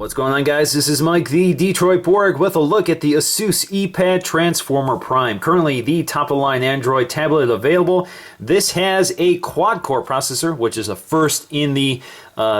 What's going on, guys? This is Mike, the Detroit Borg, with a look at the Asus ePad Transformer Prime. Currently the top-of-the-line Android tablet available. This has a quad-core processor, which is a first in the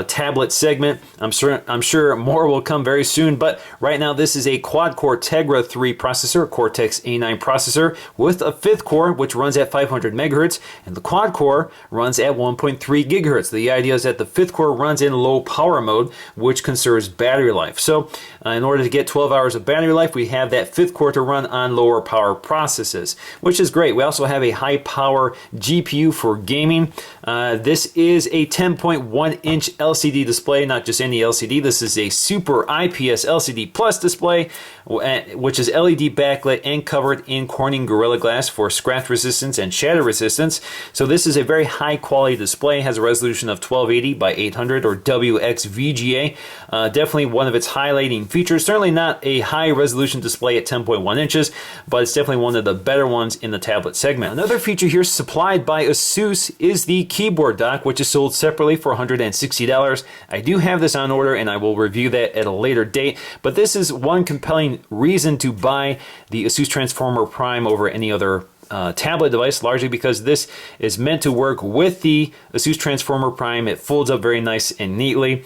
tablet segment. I'm sure more will come very soon, but right now this is a quad-core Tegra 3 processor, Cortex A9 processor, with a fifth core, which runs at 500 megahertz, and the quad-core runs at 1.3 gigahertz. The idea is that the fifth core runs in low power mode, which conserves battery life. So in order to get 12 hours of battery life, we have that fifth core to run on lower power processes, which is great. We also have a high power GPU for gaming. This is a 10.1 inch LCD display, not just any LCD. This is a Super IPS LCD Plus display, which is LED backlit and covered in Corning Gorilla Glass for scratch resistance and shatter resistance. So this is a very high quality display. It has a resolution of 1280 by 800 or WXVGA. Definitely one of its highlighting features. Certainly not a high resolution display at 10.1 inches, but it's definitely one of the better ones in the tablet segment. Another feature here supplied by Asus is the keyboard dock, which is sold separately for $160. I do have this on order and I will review that at a later date, but this is one compelling reason to buy the Asus Transformer Prime over any other tablet device, largely because this is meant to work with the Asus Transformer Prime. It folds up very nice and neatly.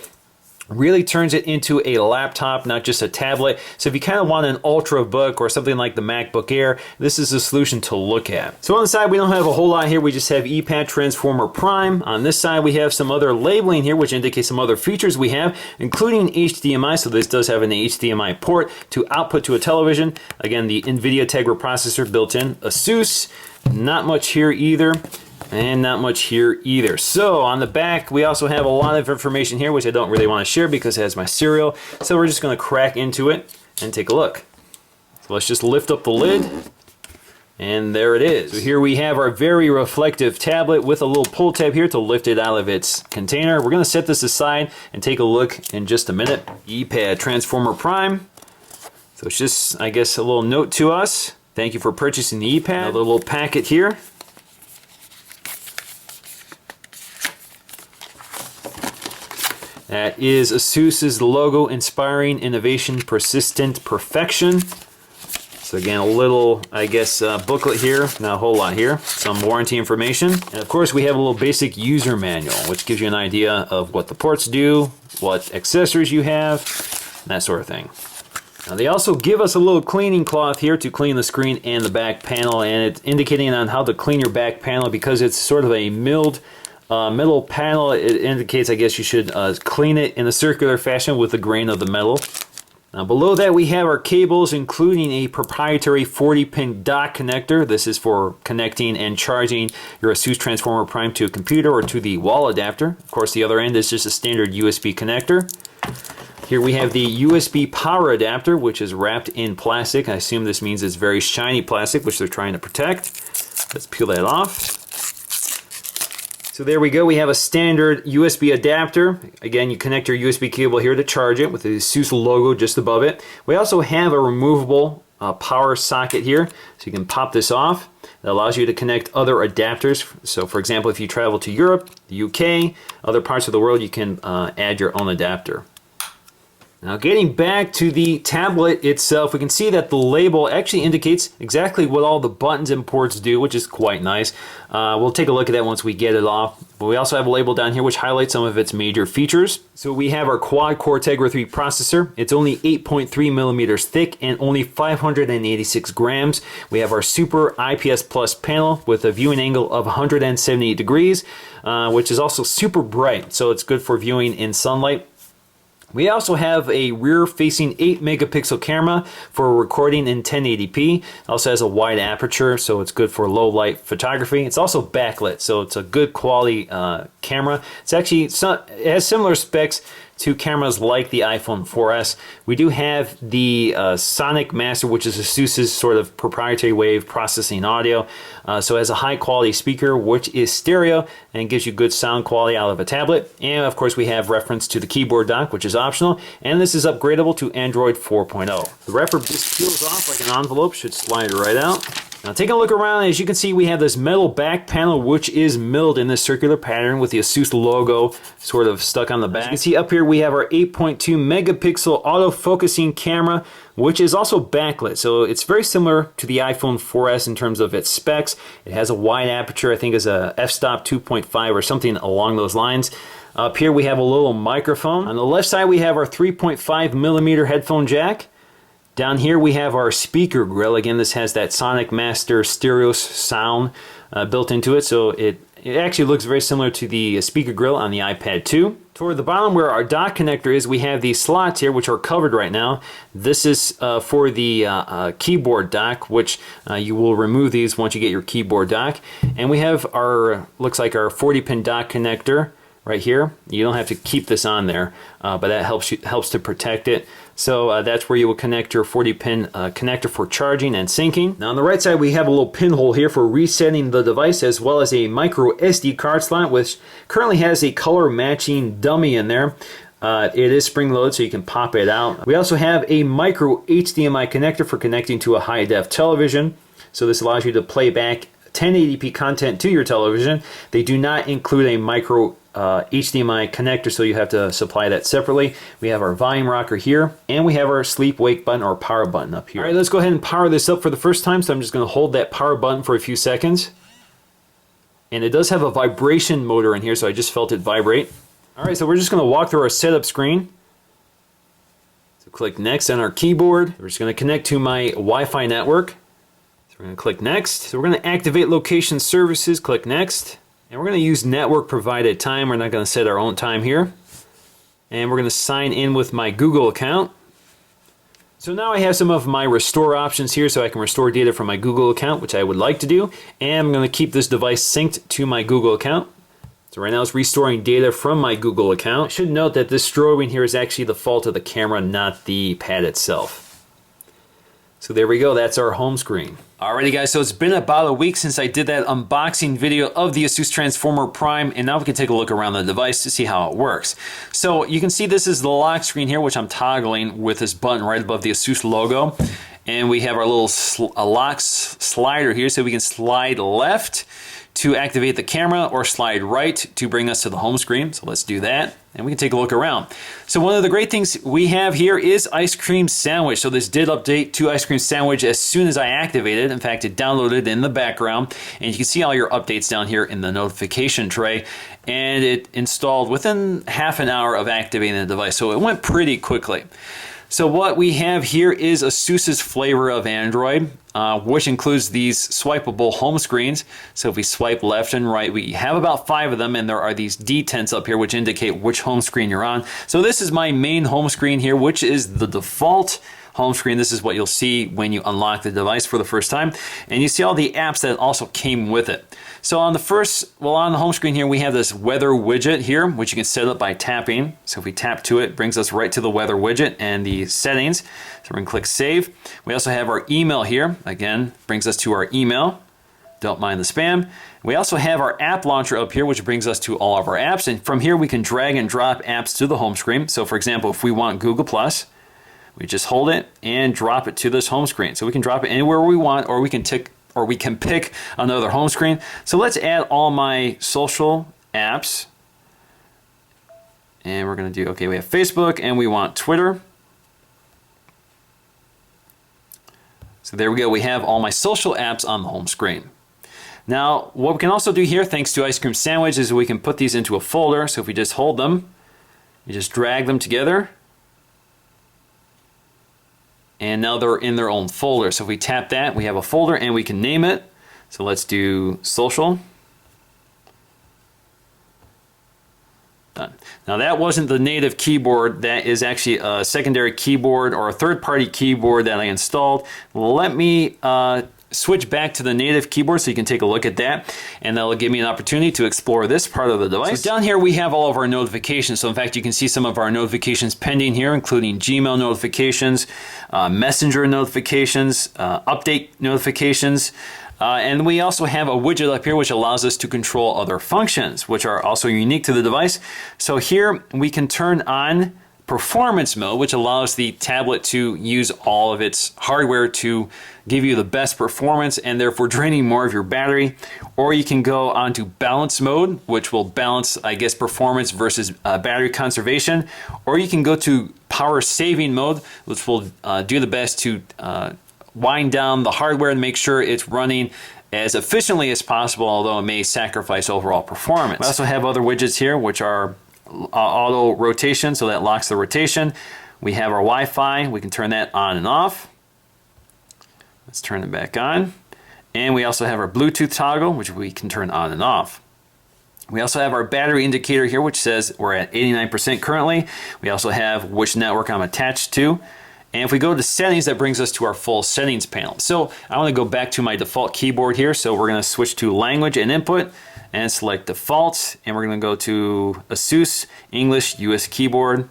Really turns it into a laptop, not just a tablet. So if you kind of want an ultra book or something like the MacBook Air, this is a solution to look at. So on the side, we don't have a whole lot here. We just have ePad Transformer Prime. On this side, we have some other labeling here, which indicates some other features we have, including HDMI. So this does have an HDMI port to output to a television. Again, the Nvidia Tegra processor built in. Asus, not much here either. And not much here either. So on the back, we also have a lot of information here, which I don't really want to share because it has my serial. So we're just going to crack into it and take a look. So let's just lift up the lid. And there it is. So here we have our very reflective tablet with a little pull tab here to lift it out of its container. We're going to set this aside and take a look in just a minute. ePad Transformer Prime. So it's just, I guess, a little note to us. Thank you for purchasing the ePad. Another little packet here. That is Asus's logo, inspiring innovation, persistent perfection. So again, a little, I guess, booklet here, not a whole lot here. Some warranty information. And of course, we have a little basic user manual, which gives you an idea of what the ports do, what accessories you have, that sort of thing. Now they also give us a little cleaning cloth here to clean the screen and the back panel, and it's indicating on how to clean your back panel because it's sort of a milled metal panel. It indicates, I guess, you should clean it in a circular fashion with the grain of the metal. Now below that we have our cables, including a proprietary 40-pin dock connector. This is for connecting and charging your Asus Transformer Prime to a computer or to the wall adapter. Of course, the other end is just a standard USB connector. Here we have the USB power adapter, which is wrapped in plastic. I assume this means it's very shiny plastic, which they're trying to protect. Let's peel that off. So there we go, we have a standard USB adapter. Again, you connect your USB cable here to charge it with the Asus logo just above it. We also have a removable power socket here, so you can pop this off. That allows you to connect other adapters. So for example, if you travel to Europe, the UK, other parts of the world, you can add your own adapter. Now getting back to the tablet itself, we can see that the label actually indicates exactly what all the buttons and ports do, which is quite nice. We'll take a look at that once we get it off. But we also have a label down here which highlights some of its major features. So we have our quad-core Tegra 3 processor. It's only 8.3 millimeters thick and only 586 grams. We have our Super IPS Plus panel with a viewing angle of 178 degrees, which is also super bright, so it's good for viewing in sunlight. We also have a rear-facing 8 megapixel camera for recording in 1080p. It also has a wide aperture, so it's good for low-light photography. It's also backlit, so it's a good quality camera. It has similar specs to cameras like the iPhone 4S. We do have the Sonic Master, which is Asus's sort of proprietary way of processing audio. So it has a high quality speaker, which is stereo, and gives you good sound quality out of a tablet. And of course we have reference to the keyboard dock, which is optional, and this is upgradable to Android 4.0. The wrapper just peels off like an envelope, should slide right out. Now taking a look around, as you can see, we have this metal back panel which is milled in this circular pattern with the Asus logo sort of stuck on the back. As you can see up here, we have our 8.2 megapixel auto-focusing camera, which is also backlit. So it's very similar to the iPhone 4S in terms of its specs. It has a wide aperture, I think is a f-stop 2.5 or something along those lines. Up here we have a little microphone. On the left side we have our 3.5 millimeter headphone jack. Down here we have our speaker grill. Again, this has that Sonic Master stereo sound built into it, so it actually looks very similar to the speaker grill on the iPad 2. Toward the bottom where our dock connector is, we have these slots here which are covered right now. This is for the keyboard dock, which you will remove these once you get your keyboard dock. And we have our, looks like our 40-pin dock connector right here. You don't have to keep this on there, but that helps to protect it. So that's where you will connect your 40-pin connector for charging and syncing. Now on the right side we have a little pinhole here for resetting the device, as well as a micro SD card slot, which currently has a color matching dummy in there. It is spring-loaded, so you can pop it out. We also have a micro HDMI connector for connecting to a high-def television. So this allows you to play back 1080p content to your television. They do not include a micro HDMI connector, so you have to supply that separately. We have our volume rocker here, and we have our sleep wake button or power button up here. All right, let's go ahead and power this up for the first time. So I'm just going to hold that power button for a few seconds. And it does have a vibration motor in here, so I just felt it vibrate. All right, so we're just going to walk through our setup screen. So click next on our keyboard. We're just going to connect to my Wi-Fi network. So we're going to click next. So we're going to activate location services, click next. And we're going to use network provided time. We're not going to set our own time here. And we're going to sign in with my Google account. So now I have some of my restore options here, so I can restore data from my Google account, which I would like to do. And I'm going to keep this device synced to my Google account. So right now it's restoring data from my Google account. I should note that this strobing here is actually the fault of the camera, not the pad itself. So there we go, that's our home screen. Alrighty guys, so it's been about a week since I did that unboxing video of the Asus Transformer Prime, and now we can take a look around the device to see how it works. So you can see this is the lock screen here, which I'm toggling with this button right above the Asus logo. And we have our little lock slider here, so we can slide left to activate the camera or slide right to bring us to the home screen. So let's do that and we can take a look around. So one of the great things we have here is Ice Cream Sandwich. So this did update to Ice Cream Sandwich as soon as I activated it. In fact, it downloaded in the background, and you can see all your updates down here in the notification tray. And it installed within half an hour of activating the device. So it went pretty quickly. So what we have here is Asus's flavor of Android, which includes these swipeable home screens. So if we swipe left and right, we have about 5 of them, and there are these detents up here which indicate which home screen you're on. So this is my main home screen here, which is the default home screen. This is what you'll see when you unlock the device for the first time. And you see all the apps that also came with it. So on the home screen here, we have this weather widget here, which you can set up by tapping. So if we tap to it, it brings us right to the weather widget and the settings. So we're gonna click save. We also have our email here. Again, brings us to our email. Don't mind the spam. We also have our app launcher up here, which brings us to all of our apps. And from here, we can drag and drop apps to the home screen. So for example, if we want Google+, we just hold it and drop it to this home screen. So we can drop it anywhere we want, or we can pick another home screen. So let's add all my social apps. And we're gonna do, okay, we have Facebook and we want Twitter. So there we go, we have all my social apps on the home screen. Now, what we can also do here, thanks to Ice Cream Sandwich, is we can put these into a folder. So if we just hold them, we just drag them together, and now they're in their own folder. So if we tap that, we have a folder and we can name it. So let's do social. Done. Now that wasn't the native keyboard. That is actually a secondary keyboard or a third-party keyboard that I installed. Let me switch back to the native keyboard so you can take a look at that, and that'll give me an opportunity to explore this part of the device. So down here we have all of our notifications. So in fact, you can see some of our notifications pending here, including Gmail notifications, Messenger notifications, update notifications, and we also have a widget up here which allows us to control other functions which are also unique to the device. So here we can turn on performance mode, which allows the tablet to use all of its hardware to give you the best performance and therefore draining more of your battery. Or you can go onto balance mode, which will balance, I guess, performance versus battery conservation. Or you can go to power saving mode, which will do the best to wind down the hardware and make sure it's running as efficiently as possible, although it may sacrifice overall performance. We also have other widgets here, which are auto rotation, so that locks the rotation. We have our Wi-Fi. We can turn that on and off. Let's turn it back on. And we also have our Bluetooth toggle, which we can turn on and off. We also have our battery indicator here, which says we're at 89% currently. We also have which network I'm attached to. And if we go to settings, that brings us to our full settings panel. So I want to go back to my default keyboard here. So we're going to switch to language and input and select default. And we're going to go to Asus English US keyboard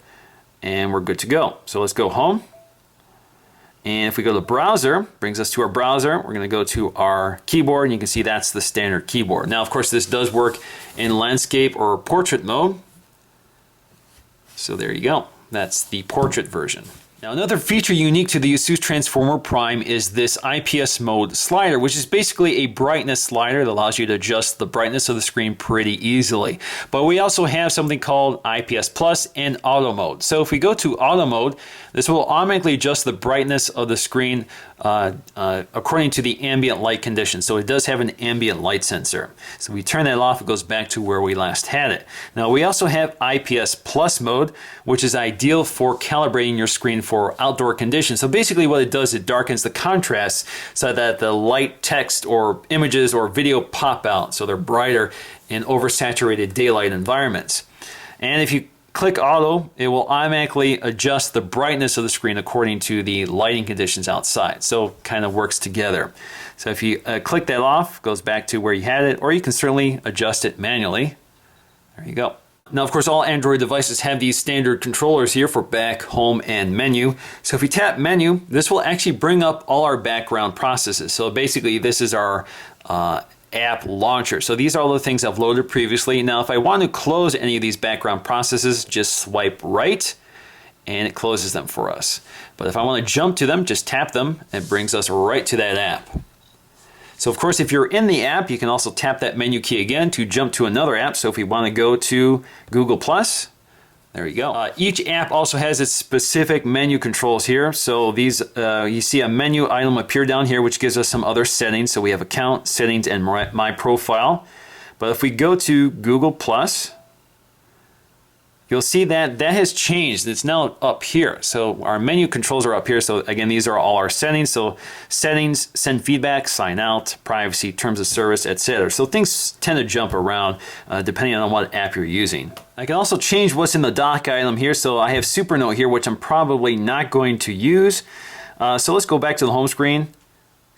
and we're good to go. So let's go home. And if we go to browser, brings us to our browser. We're going to go to our keyboard and you can see that's the standard keyboard. Now, of course, this does work in landscape or portrait mode. So there you go. That's the portrait version. Now, another feature unique to the Asus Transformer Prime is this IPS mode slider, which is basically a brightness slider that allows you to adjust the brightness of the screen pretty easily. But we also have something called IPS Plus and Auto Mode. So if we go to Auto Mode, this will automatically adjust the brightness of the screen according to the ambient light conditions. So it does have an ambient light sensor. So we turn that off, it goes back to where we last had it. Now we also have IPS Plus mode, which is ideal for calibrating your screen for outdoor conditions. So basically what it does, it darkens the contrast so that the light, text, or images or video pop out so they're brighter in oversaturated daylight environments. And if you click auto, it will automatically adjust the brightness of the screen according to the lighting conditions outside. So it kind of works together. So if you click that off, it goes back to where you had it, or you can certainly adjust it manually. There you go. Now, of course, all Android devices have these standard controllers here for back, home, and menu. So if we tap menu, this will actually bring up all our background processes. So basically, this is our app launcher. So these are all the things I've loaded previously. Now, if I want to close any of these background processes, just swipe right and it closes them for us. But if I want to jump to them, just tap them and it brings us right to that app. So of course, if you're in the app, you can also tap that menu key again to jump to another app. So if we want to go to Google+, there you go. Each app also has its specific menu controls here. So these, you see a menu item appear down here, which gives us some other settings. So we have account, settings, and my profile. But if we go to Google+, you'll see that that has changed. It's now up here. So our menu controls are up here. So again, these are all our settings. So settings, send feedback, sign out, privacy, terms of service, etc. So things tend to jump around depending on what app you're using. I can also change what's in the dock item here. So I have Supernote here, which I'm probably not going to use. So let's go back to the home screen,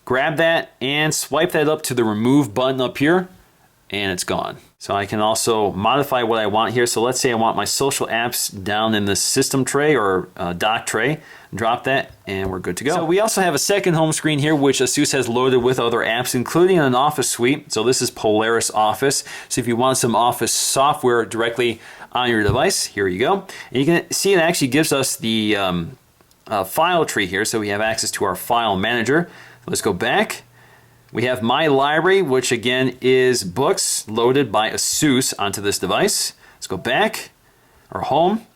grab that and swipe that up to the remove button up here, and it's gone. So I can also modify what I want here. So let's say I want my social apps down in the system tray or dock tray. Drop that and we're good to go. So we also have a second home screen here, which Asus has loaded with other apps, including an Office suite. So this is Polaris Office. So if you want some Office software directly on your device, here you go. And you can see it actually gives us the file tree here. So we have access to our file manager. Let's go back. We have My Library, which again is books loaded by Asus onto this device. Let's go back, or home.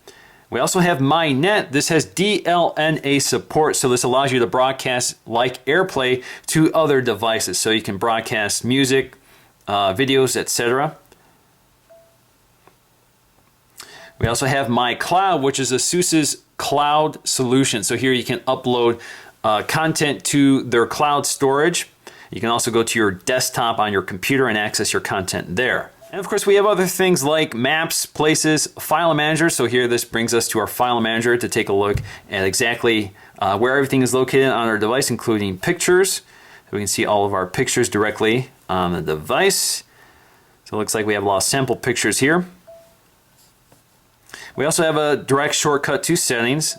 We also have My Net. This has DLNA support, so this allows you to broadcast like AirPlay to other devices. So you can broadcast music, videos, etc. We also have My Cloud, which is Asus's cloud solution. So here you can upload content to their cloud storage. You can also go to your desktop on your computer and access your content there. And of course, we have other things like maps, places, file manager. So here, this brings us to our file manager to take a look at exactly where everything is located on our device, including pictures. So we can see all of our pictures directly on the device. So it looks like we have a lot of sample pictures here. We also have a direct shortcut to settings.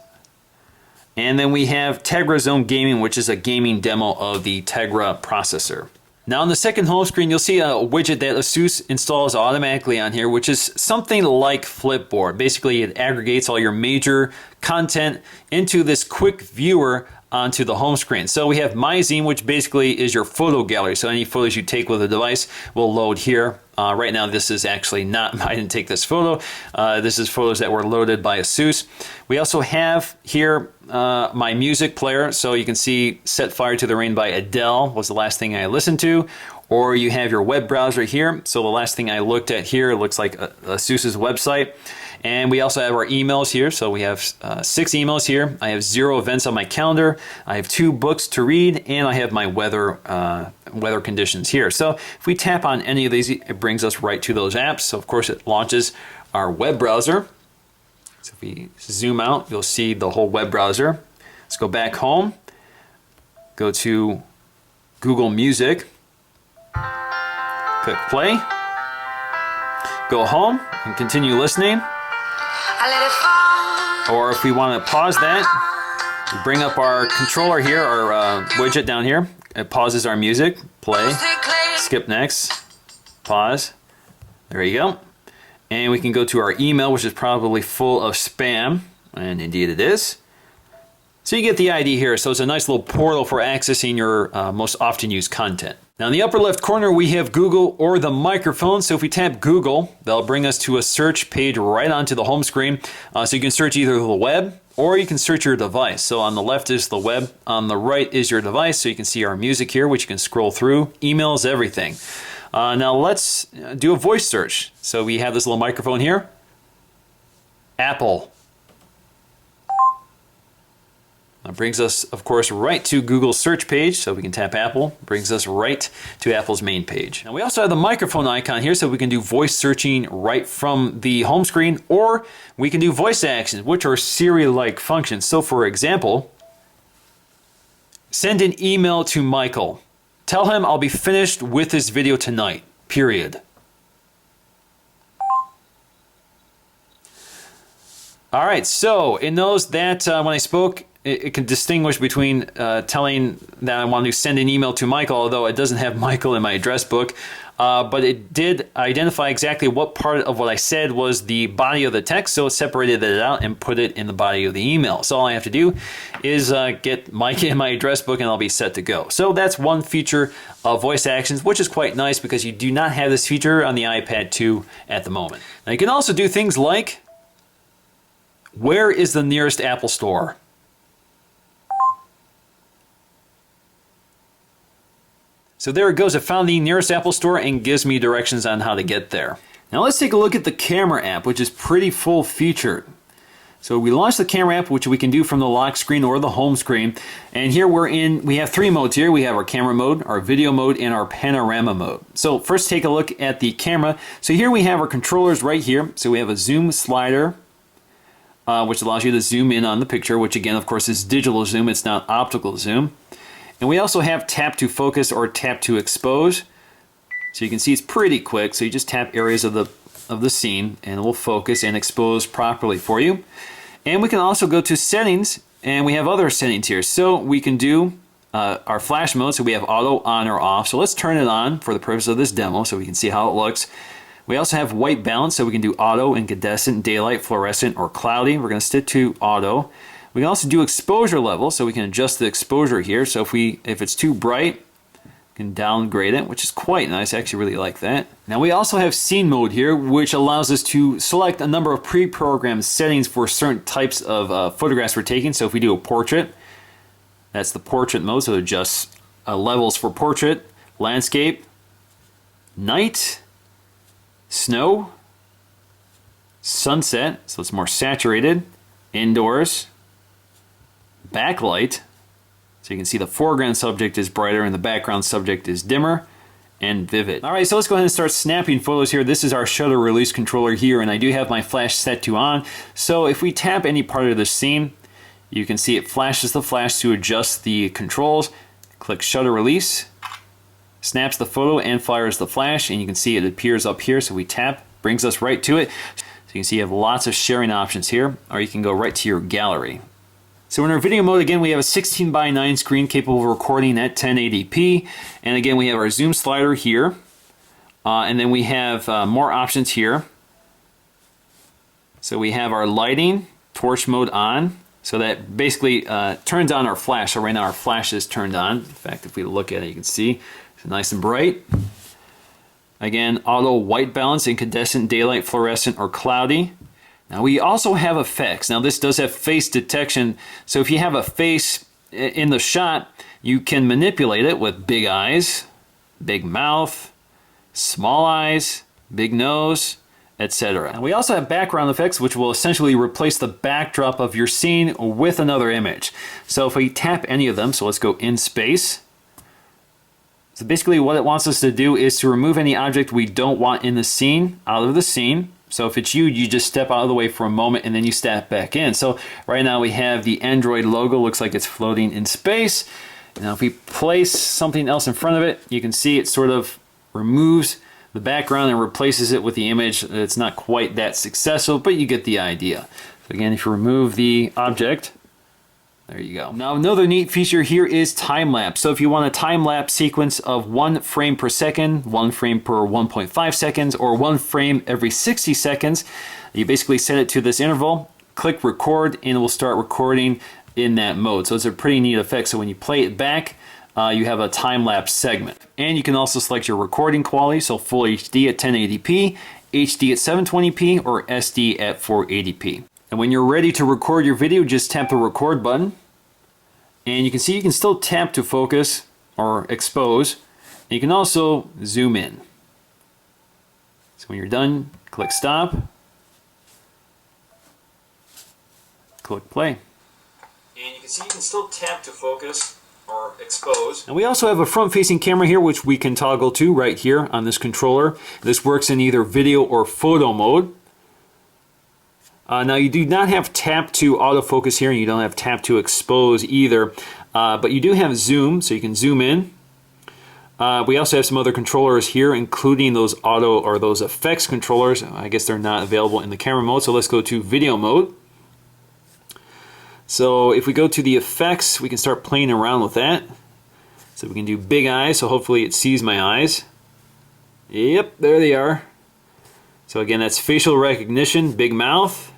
And then we have Tegra Zone Gaming, which is a gaming demo of the Tegra processor. Now on the second home screen, you'll see a widget that Asus installs automatically on here, which is something like Flipboard. Basically, it aggregates all your major content into this quick viewer onto the home screen. So we have My Zine, which basically is your photo gallery. So any photos you take with a device will load here. Right now, this is actually not, I didn't take this photo. This is photos that were loaded by Asus. We also have here my music player. So you can see Set Fire to the Rain by Adele was the last thing I listened to. Or you have your web browser here. So the last thing I looked at here looks like Asus's website. And we also have our emails here. So we have 6 emails here. I have 0 events on my calendar. I have 2 books to read, and I have my weather conditions here. So if we tap on any of these, it brings us right to those apps. So of course it launches our web browser. So if we zoom out, you'll see the whole web browser. Let's go back home. Go to Google Music. Click play. Go home and continue listening. Or if we want to pause that, we bring up our controller here, our widget down here. It pauses our music. Play. Skip next. Pause. There you go. And we can go to our email, which is probably full of spam. And indeed it is. So you get the idea here. So it's a nice little portal for accessing your most often used content. Now in the upper left corner, we have Google or the microphone. So if we tap Google, that'll bring us to a search page right onto the home screen. So you can search either the web or you can search your device. So on the left is the web, on the right is your device. So you can see our music here, which you can scroll through, emails, everything. Now let's do a voice search. So we have this little microphone here. Apple. That brings us, of course, right to Google's search page. So we can tap Apple, brings us right to Apple's main page. Now we also have the microphone icon here, so we can do voice searching right from the home screen, or we can do voice actions, which are Siri-like functions. So for example, send an email to Michael. Tell him I'll be finished with this video tonight, period. All right, so it knows that when I spoke, it can distinguish between telling that I want to send an email to Michael, although it doesn't have Michael in my address book. But it did identify exactly what part of what I said was the body of the text, so it separated it out and put it in the body of the email. So all I have to do is get Mike in my address book and I'll be set to go. So that's one feature of voice actions, which is quite nice because you do not have this feature on the iPad 2 at the moment. Now you can also do things like, where is the nearest Apple store? So there it goes. It found the nearest Apple store and gives me directions on how to get there. Now let's take a look at the camera app, which is pretty full featured. So we launched the camera app, which we can do from the lock screen or the home screen. And here we have 3 modes here. We have our camera mode, our video mode, and our panorama mode. So first take a look at the camera. So here we have our controllers right here. So we have a zoom slider, which allows you to zoom in on the picture, which again, of course, is digital zoom. It's not optical zoom. And we also have tap to focus or tap to expose. So you can see it's pretty quick. So you just tap areas of the scene and it will focus and expose properly for you. And we can also go to settings and we have other settings here. So we can do our flash mode. So we have auto on or off. So let's turn it on for the purpose of this demo so we can see how it looks. We also have white balance. So we can do auto, incandescent, daylight, fluorescent, or cloudy. We're going to stick to auto. We can also do exposure level, so we can adjust the exposure here. So if it's too bright, we can downgrade it, which is quite nice. I actually really like that. Now we also have scene mode here, which allows us to select a number of pre-programmed settings for certain types of photographs we're taking. So if we do a portrait, that's the portrait mode, so it adjusts levels for portrait, landscape, night, snow, sunset, so it's more saturated, indoors, backlight, so you can see the foreground subject is brighter and the background subject is dimmer, and vivid. All right, so let's go ahead and start snapping photos here. This is our shutter release controller here, and I do have my flash set to on. So if we tap any part of the scene, you can see it flashes the flash to adjust the controls. Click shutter release, snaps the photo and fires the flash, and you can see it appears up here. So we tap, brings us right to it. So you can see you have lots of sharing options here, or you can go right to your gallery. So in our video mode, again, we have a 16:9 screen capable of recording at 1080p. And again, we have our zoom slider here. And then we have more options here. So we have our lighting, torch mode on. So that basically turns on our flash. So right now our flash is turned on. In fact, if we look at it, you can see it's nice and bright. Again, auto white balance, incandescent, daylight, fluorescent, or cloudy. Now we also have effects. Now this does have face detection. So if you have a face in the shot, you can manipulate it with big eyes, big mouth, small eyes, big nose, etc. And we also have background effects, which will essentially replace the backdrop of your scene with another image. So if we tap any of them, so let's go in space. So basically what it wants us to do is to remove any object we don't want in the scene out of the scene. So if it's you, you just step out of the way for a moment and then you step back in. So right now we have the Android logo, looks like it's floating in space. Now if we place something else in front of it, you can see it sort of removes the background and replaces it with the image. It's not quite that successful, but you get the idea. So again, if you remove the object, there you go. Now another neat feature here is time-lapse. So if you want a time-lapse sequence of 1 frame per second, 1 frame per 1.5 seconds, or 1 frame every 60 seconds, you basically set it to this interval, click record, and it will start recording in that mode. So it's a pretty neat effect. So when you play it back, you have a time-lapse segment. And you can also select your recording quality, so full HD at 1080p, HD at 720p, or SD at 480p. And when you're ready to record your video, just tap the record button. And you can see you can still tap to focus or expose. And you can also zoom in. So when you're done, click stop. Click play. And you can see you can still tap to focus or expose. And we also have a front-facing camera here, which we can toggle to right here on this controller. This works in either video or photo mode. Now you do not have tap to autofocus here, and you don't have tap to expose either, but you do have zoom, so you can zoom in. We also have some other controllers here, including those auto or those effects controllers. I guess they're not available in the camera mode, so let's go to video mode. So if we go to the effects, we can start playing around with that. So we can do big eyes, so hopefully it sees my eyes. Yep, there they are. So again, that's facial recognition, big mouth.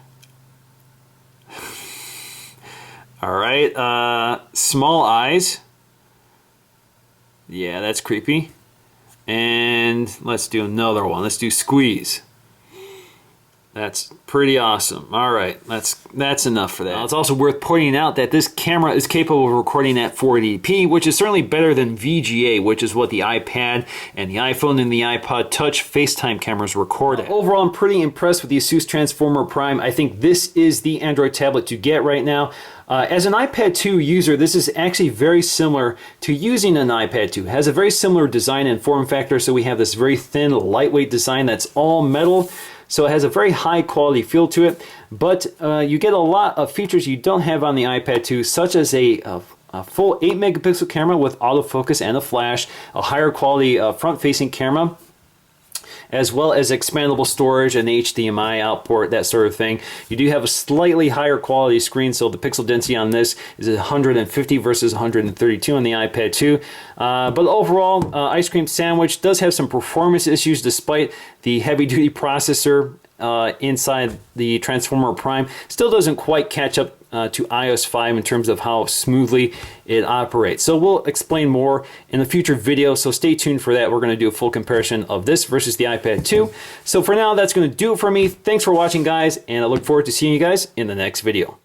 All right, small eyes. Yeah, that's creepy. And let's do another one. Let's do squeeze. That's pretty awesome. All right, that's enough for that. Now, it's also worth pointing out that this camera is capable of recording at 480p, which is certainly better than VGA, which is what the iPad and the iPhone and the iPod Touch FaceTime cameras record at. Overall, I'm pretty impressed with the Asus Transformer Prime. I think this is the Android tablet to get right now. As an iPad 2 user, this is actually very similar to using an iPad 2. It has a very similar design and form factor, so we have this very thin, lightweight design that's all metal. So it has a very high quality feel to it, but you get a lot of features you don't have on the iPad 2, such as a full 8 megapixel camera with autofocus and a flash, a higher quality front-facing camera, as well as expandable storage and HDMI out port, that sort of thing. You do have a slightly higher quality screen, so the pixel density on this is 150 versus 132 on the iPad 2. But overall, Ice Cream Sandwich does have some performance issues despite the heavy-duty processor inside the Transformer Prime. Still doesn't quite catch up to iOS 5 in terms of how smoothly it operates. So we'll explain more in a future video, so stay tuned for that. We're going to do a full comparison of this versus the iPad 2. So for now, that's going to do it for me. Thanks for watching, guys, and I look forward to seeing you guys in the next video.